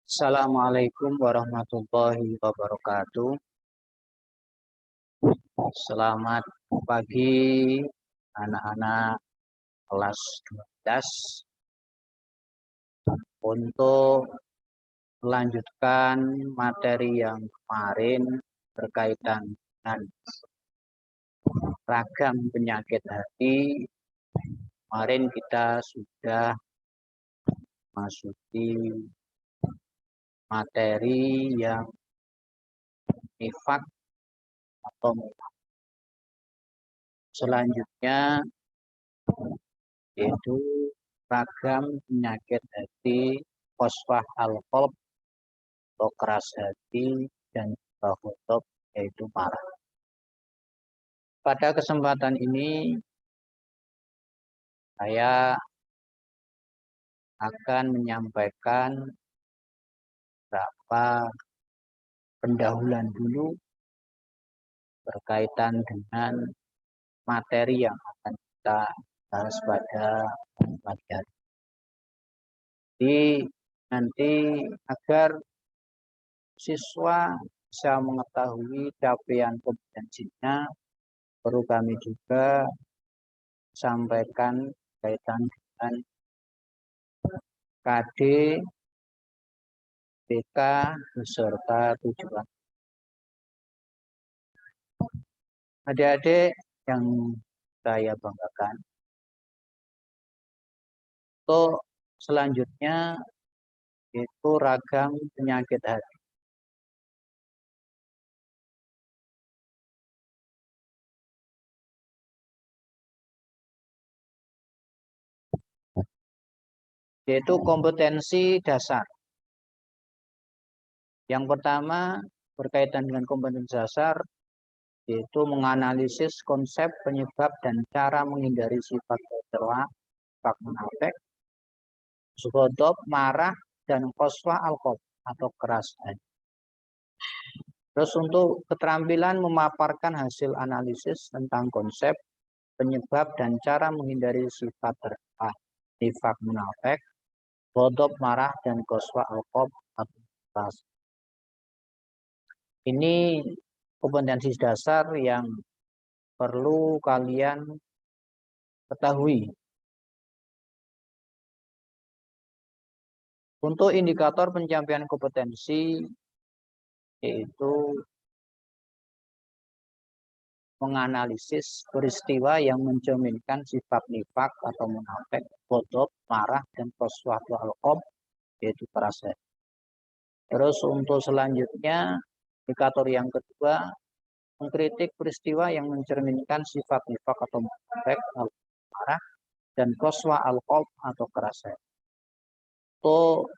Assalamualaikum warahmatullahi wabarakatuh. Selamat pagi anak-anak kelas 12 untuk melanjutkan materi yang kemarin berkaitan dengan ragam penyakit hati. Kemarin kita sudah masuki materi yang nifak atau selanjutnya yaitu ragam penyakit hati, qaswah al-qalb atau keras hati, dan juga ghadab yaitu marah. Pada kesempatan ini saya akan menyampaikan beberapa pendahuluan dulu berkaitan dengan materi yang akan kita bahas pada pagi hari. Jadi nanti agar siswa bisa mengetahui capaian kompetensinya, perlu kami juga sampaikan kaitan dengan KD, BK, beserta tujuan. Adik-adik yang saya banggakan, untuk selanjutnya itu ragam penyakit hati. Yaitu kompetensi dasar. Yang pertama berkaitan dengan kompetensi dasar yaitu menganalisis konsep, penyebab, dan cara menghindari sifat tercela, sifat munafik, ghadab, marah, dan qaswah al-qalb atau keras hati. Terus untuk keterampilan memaparkan hasil analisis tentang konsep, penyebab, dan cara menghindari sifat tercela, sifat munafik, ghadab, marah, dan qaswah al-qalb atau keras. Ini kompetensi dasar yang perlu kalian ketahui. Untuk indikator pencapaian kompetensi yaitu menganalisis peristiwa yang mencerminkan sifat nifak atau munafik, ghadab, marah, dan qaswah al-qalb yaitu keras hati. Terus untuk selanjutnya indikator yang kedua mengkritik peristiwa yang mencerminkan sifat nifak atau munafik, marah, dan qaswah al-qalb atau keras hati. Untuk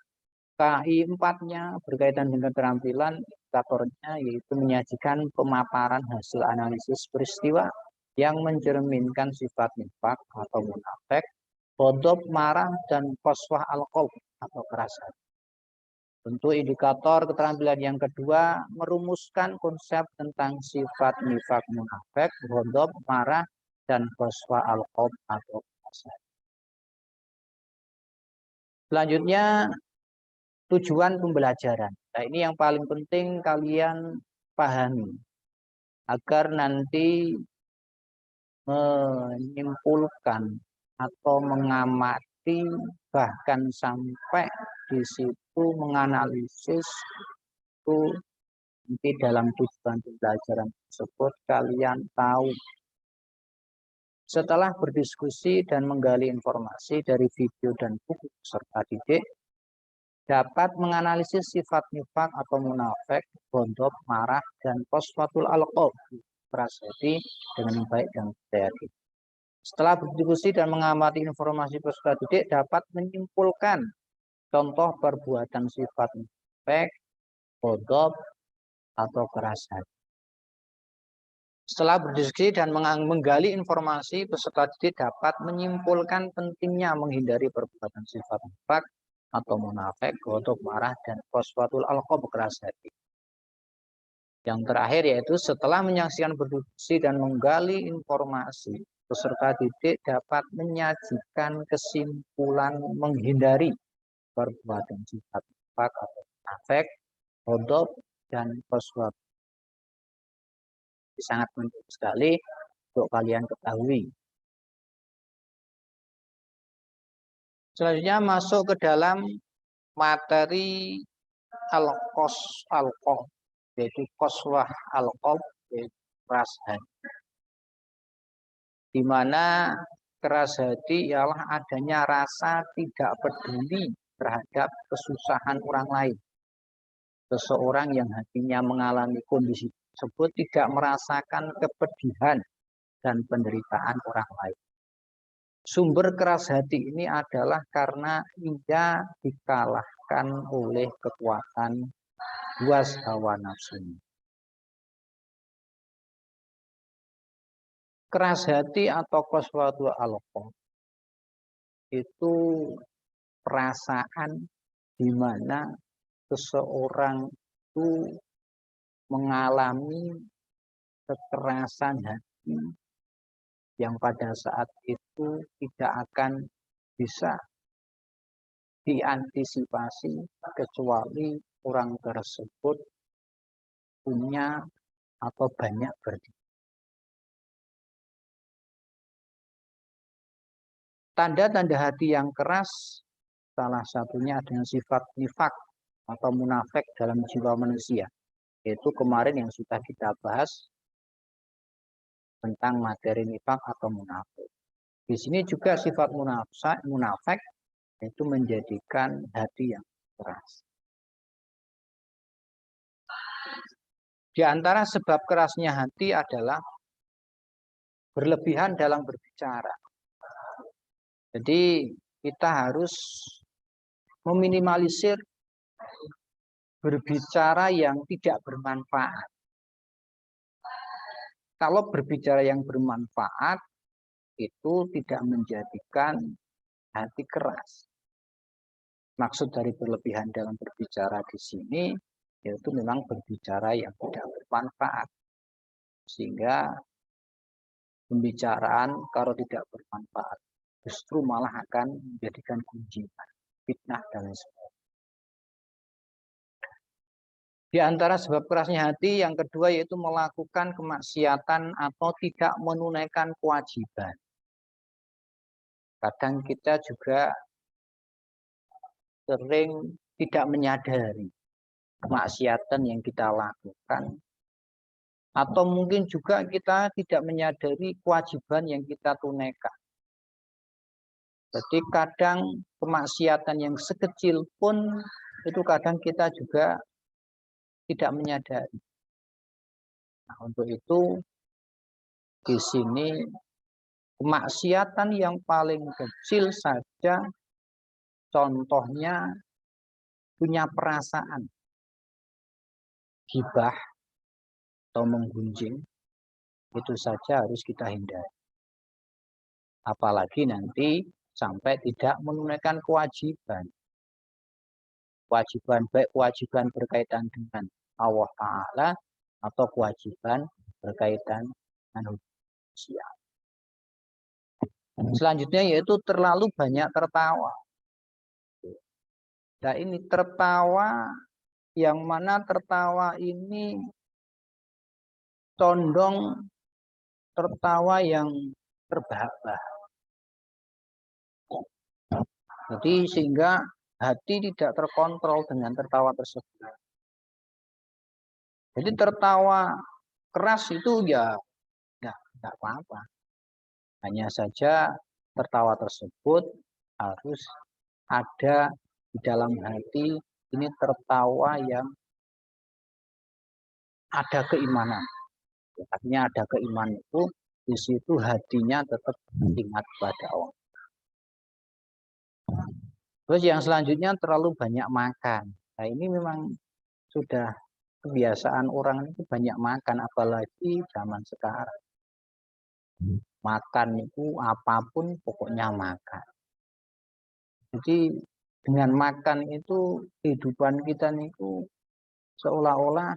KI 4-nya berkaitan dengan keterampilan indikatornya yaitu menyajikan pemaparan hasil analisis peristiwa yang mencerminkan sifat nifak atau munafik, ghadab, marah, dan qaswah al-qalb atau keras hati. Untuk indikator keterampilan yang kedua merumuskan konsep tentang sifat nifak, munafik, ghadab, marah, dan qaswah al-qalb atau keras hati. Selanjutnya tujuan pembelajaran. Nah, ini yang paling penting kalian pahami agar nanti menyimpulkan atau mengamati bahkan sampai di situ menganalisis itu nanti dalam tujuan pembelajaran tersebut kalian tahu. Setelah berdiskusi dan menggali informasi dari video dan buku serta didik, dapat menganalisis sifat nifak atau munafik, ghadab, marah, dan qaswatul al-qalb keras hati dengan baik dan hati. Setelah berdiskusi dan mengamati informasi peserta didik, dapat menyimpulkan contoh perbuatan sifat nifak, ghadab, atau keras hati. Setelah berdiskusi dan menggali informasi, peserta didik dapat menyimpulkan pentingnya menghindari perbuatan sifat nifak atau munafik, ghadab, marah, dan qaswatul al-qalb keras hati. Yang terakhir yaitu setelah menyaksikan berdiskusi dan menggali informasi, peserta didik dapat menyajikan kesimpulan menghindari perbuatan sifat nifak atau afek, ghadab, dan qaswah. Sangat penting sekali untuk kalian ketahui. Selanjutnya masuk ke dalam materi al-qalb, yaitu qaswah al-qalb, yaitu keras hati. Di mana keras hati ialah adanya rasa tidak peduli terhadap kesusahan orang lain. Seseorang yang hatinya mengalami kondisi tersebut tidak merasakan kepedihan dan penderitaan orang lain. Sumber keras hati ini adalah karena ia dikalahkan oleh kekuatan luas hawa nafsunya. Keras hati atau qaswatu al-qalb itu perasaan di mana seseorang itu mengalami kekerasan hati yang pada saat itu tidak akan bisa diantisipasi kecuali orang tersebut punya atau banyak berdiri. Tanda-tanda hati yang keras salah satunya dengan sifat nifak atau munafik dalam jiwa manusia. Yaitu kemarin yang sudah kita bahas tentang materi nifak atau munafik. Di sini juga sifat munafik itu menjadikan hati yang keras. Di antara sebab kerasnya hati adalah berlebihan dalam berbicara. Jadi kita harus meminimalisir berbicara yang tidak bermanfaat. Kalau berbicara yang bermanfaat itu tidak menjadikan hati keras. Maksud dari berlebihan dalam berbicara di sini yaitu memang berbicara yang tidak bermanfaat. Sehingga pembicaraan kalau tidak bermanfaat justru malah akan menjadikan kunjingan, fitnah dan lain sebagainya. Di antara sebab kerasnya hati yang kedua yaitu melakukan kemaksiatan atau tidak menunaikan kewajiban. Kadang kita juga sering tidak menyadari kemaksiatan yang kita lakukan. Atau mungkin juga kita tidak menyadari kewajiban yang kita tunaikan. Jadi kadang kemaksiatan yang sekecil pun itu kadang kita juga tidak menyadari. Nah, untuk itu di sini kemaksiatan yang paling kecil saja contohnya punya perasaan gibah atau menggunjing itu saja harus kita hindari. Apalagi nanti sampai tidak menunaikan kewajiban. Kewajiban baik kewajiban berkaitan dengan Allah Ta'ala atau kewajiban berkaitan dengan manusia. Selanjutnya yaitu terlalu banyak tertawa. Nah ini tertawa yang mana tertawa ini condong tertawa yang terbahak-bahak. Jadi sehingga hati tidak terkontrol dengan tertawa tersebut. Jadi tertawa keras itu ya nggak apa-apa. Hanya saja tertawa tersebut harus ada di dalam hati ini tertawa yang ada keimanan. Artinya ada keimanan itu di situ hatinya tetap ingat pada Allah. Terus yang selanjutnya terlalu banyak makan. Nah ini memang sudah kebiasaan orang itu banyak makan, apalagi zaman sekarang. Makan itu apapun pokoknya makan. Jadi dengan makan itu kehidupan kita itu seolah-olah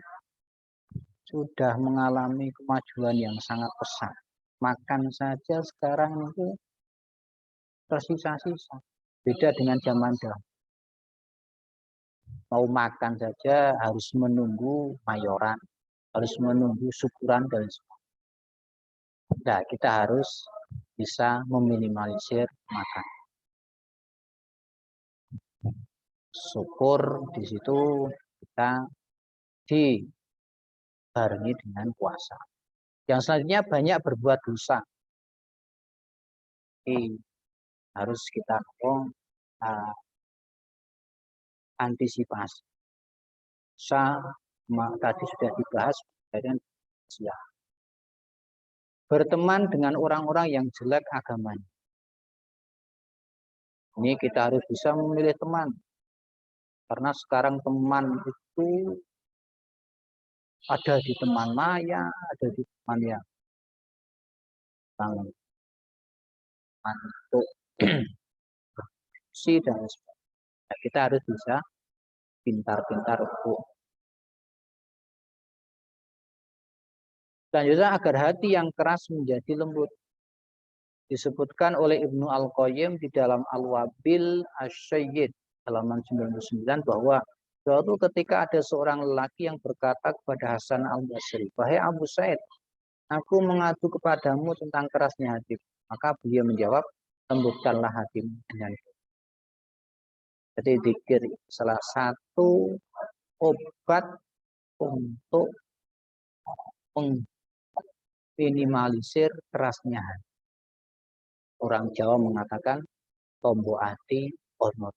sudah mengalami kemajuan yang sangat pesat. Makan saja sekarang itu tersisa-sisa. Beda dengan zaman dahulu. mau makan saja harus menunggu mayoran, harus menunggu syukuran dan sebagainya. Nah, kita harus bisa meminimalisir makan. Syukur di situ kita dibarengi dengan puasa. Yang selanjutnya banyak berbuat dosa. Jadi harus kita antisipasi. Tadi sudah dibahas dengan berteman dengan orang-orang yang jelek agamanya. Ini kita harus bisa memilih teman. Karena sekarang teman itu ada di teman maya, ada di teman yang untuk si dan sebagainya. Nah, kita harus bisa pintar-pintar untuk selanjutnya agar hati yang keras menjadi lembut. Disebutkan oleh Ibnu Al-Qayyim di dalam Al-Wabil Asy-Syayyid halaman 99 bahwa suatu ketika ada seorang lelaki yang berkata kepada Hasan Al-Basri, "Wahai Abu Said, aku mengadu kepadamu tentang kerasnya hati." Maka beliau menjawab, "Lembutkanlah hatimu dengan." Jadi zikir salah satu obat untuk minimalisir kerasnya hati. Orang Jawa mengatakan tombo hati ono.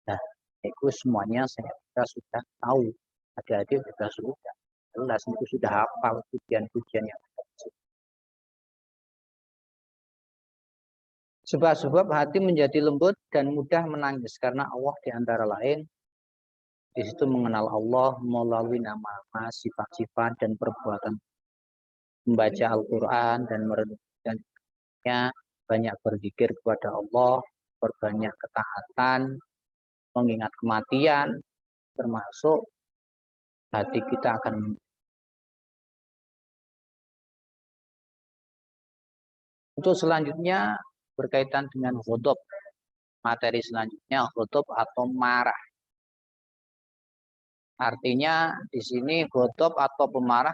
Nah, itu semuanya kita sudah tahu. Adik-adik juga sudah jelas, itu sudah hafal pujian-pujian yang ada. Sebab-sebab hati menjadi lembut dan mudah menangis karena Allah di antara lain di situ mengenal Allah melalui nama-nama, sifat-sifat dan perbuatan. Membaca Al-Quran dan merenungkannya, banyak berzikir kepada Allah, berbanyak ketaatan, mengingat kematian, termasuk hati kita akan. Untuk selanjutnya berkaitan dengan ghadab. Materi selanjutnya ghadab atau marah. Artinya di sini ghadab atau pemarah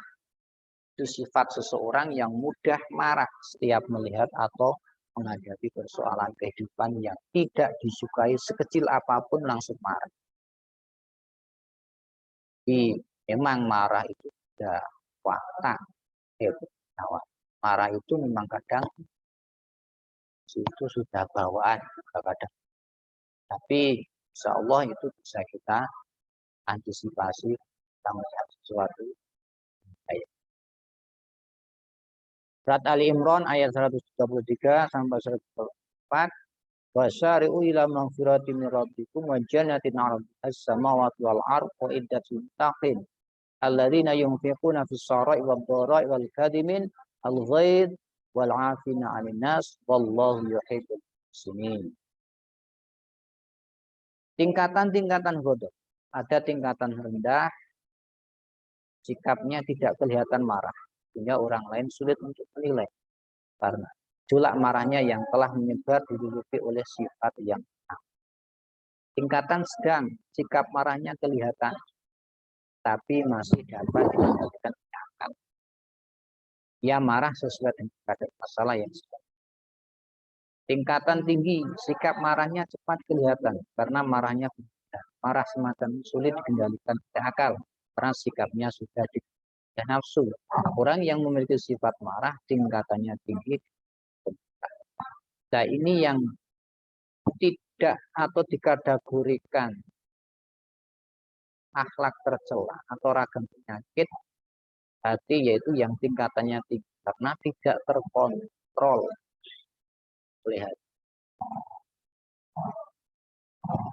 itu sifat seseorang yang mudah marah setiap melihat atau menghadapi persoalan kehidupan yang tidak disukai sekecil apapun langsung marah. Jadi memang marah itu sudah watak. Marah itu memang kadang itu sudah bawaan kadang. Tapi insya Allah itu bisa kita antisipasi kita melihat sesuatu. Surat Ali Imran ayat 133 sampai 134. Wasyari'u ila maghfirati min rabbikum wa jannatin 'arduha as-samawati wal ardh wa iddatul muttaqin alladzina yunfiquna fis sarai wad dharai wal kadhimin al-ghaidh wal 'afina 'anil nas wallahu yuhibbul muhsinin. Tingkatan-tingkatan ghadab. Ada tingkatan rendah, sikapnya tidak kelihatan marah, sehingga orang lain sulit untuk menilai. Karena julak marahnya yang telah menyebar diduduki oleh sifat yang tingkatan sedang, sikap marahnya kelihatan, tapi masih dapat dikendalikan akal. Ia marah sesuai dengan kadar masalah yang sedang. Tingkatan tinggi, sikap marahnya cepat kelihatan, karena marahnya marah semacam sulit dikendalikan akal, karena sikapnya sudah dan nafsu. Orang yang memiliki sifat marah tingkatannya tinggi. Nah, ini yang tidak atau dikategorikan akhlak tercela atau ragam penyakit hati, yaitu yang tingkatannya tinggi karena tidak terkontrol oleh hati.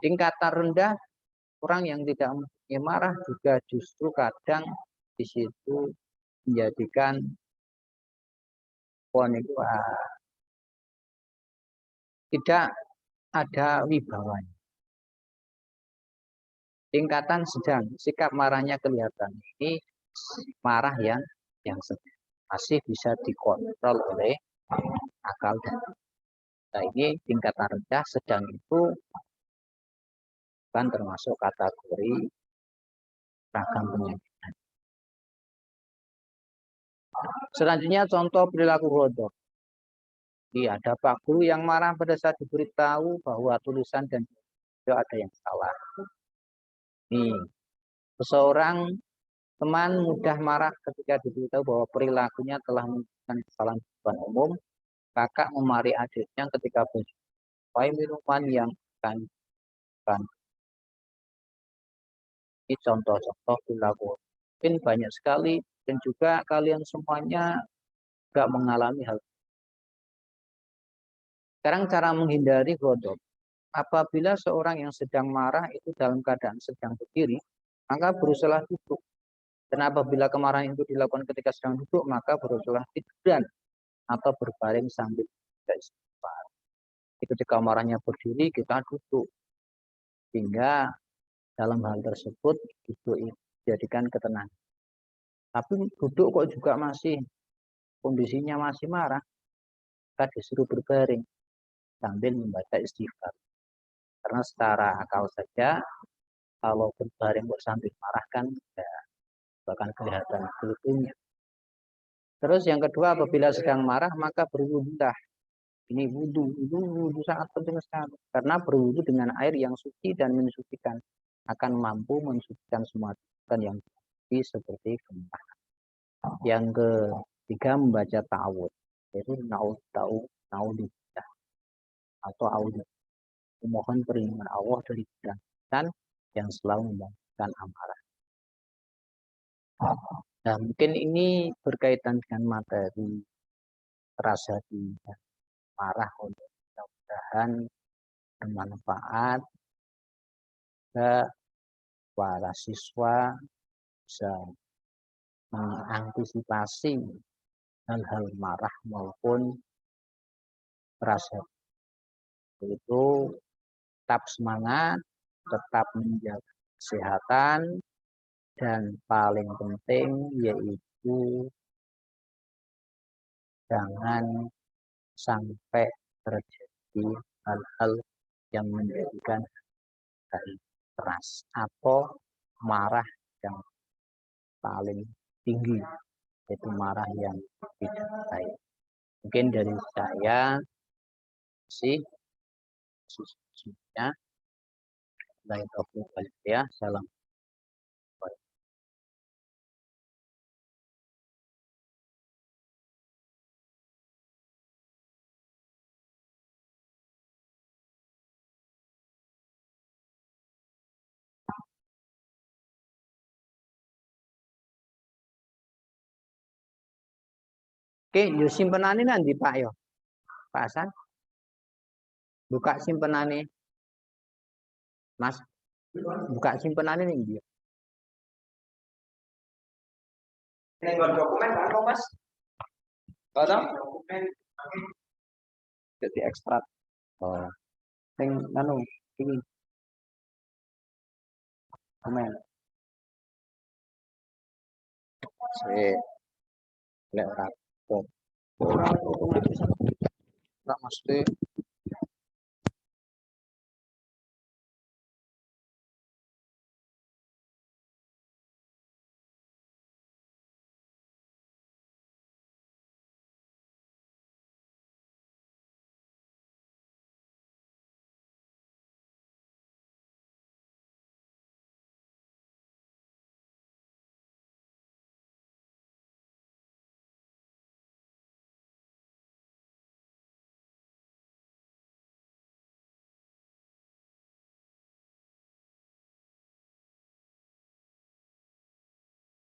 Tingkatan rendah, orang yang tidak mempunyai marah juga justru kadang di situ menjadikan tidak ada wibawanya. Tingkatan sedang, sikap marahnya kelihatan. Ini marah yang sedang, masih bisa dikontrol oleh akal dan nah, ini tingkatan rendah. Sedang itu bukan termasuk kategori ragam penyakit. Selanjutnya contoh perilaku ghadab. Ada Pak Guru yang marah pada saat diberitahu bahwa tulisan dan video ada yang salah. Nih, seseorang teman mudah marah ketika diberitahu bahwa perilakunya telah menunjukkan kesalahan di depan umum. Kakak memarahi adiknya ketika menjumpai minuman yang akan. Ini contoh-contoh perilaku. Mungkin banyak sekali dan juga kalian semuanya nggak mengalami hal. Sekarang cara menghindari ghadab. Apabila seorang yang sedang marah itu dalam keadaan sedang berdiri, maka berusaha duduk. Dan apabila kemarahan itu dilakukan ketika sedang duduk, maka berusaha tiduran atau berbaring sambil istighfar. Ketika marahnya berdiri, kita duduk. Sehingga dalam hal tersebut duduk itu dijadikan ketenangan. Tapi duduk kok juga masih kondisinya masih marah, kita disuruh berbaring sambil membaca istighfar. Karena secara akal saja, kalau berbaring sambil marah kan ya, bahkan kelihatan kulitnya. Terus yang kedua, apabila sedang marah maka berwudhulah. Ini wudhu sangat penting sekali. Karena berwudhu dengan air yang suci dan mensucikan akan mampu mensucikan semua dan yang suci seperti gemah. Yang ketiga, membaca ta'awudz, yaitu naudzubillah atau audzu, memohon perlindungan Allah dari dan yang selalu membawakan amarah. Nah, mungkin ini berkaitan dengan materi terasati marah, untuk mudah-mudahan bermanfaat ke para siswa bisa mengantisipasi hal-hal marah maupun rasa. Itu tetap semangat, tetap menjaga kesehatan, dan paling penting yaitu jangan sampai terjadi hal-hal yang menjadikan hati keras atau marah yang paling tinggi, yaitu marah yang tidak baik. Mungkin dari saya sih semuanya. Baik, ya, salam. Oke, yo simpenane nanti Pak yo. Pak Hasan. Buka simpenane. Mas, buka simpenane nih dia. Ini dokumen kan Mas? Ada dokumen. Jadi ekstrak. Oh. Yang anu ini. Dokumen. Saya lihat rapor. Ora mesti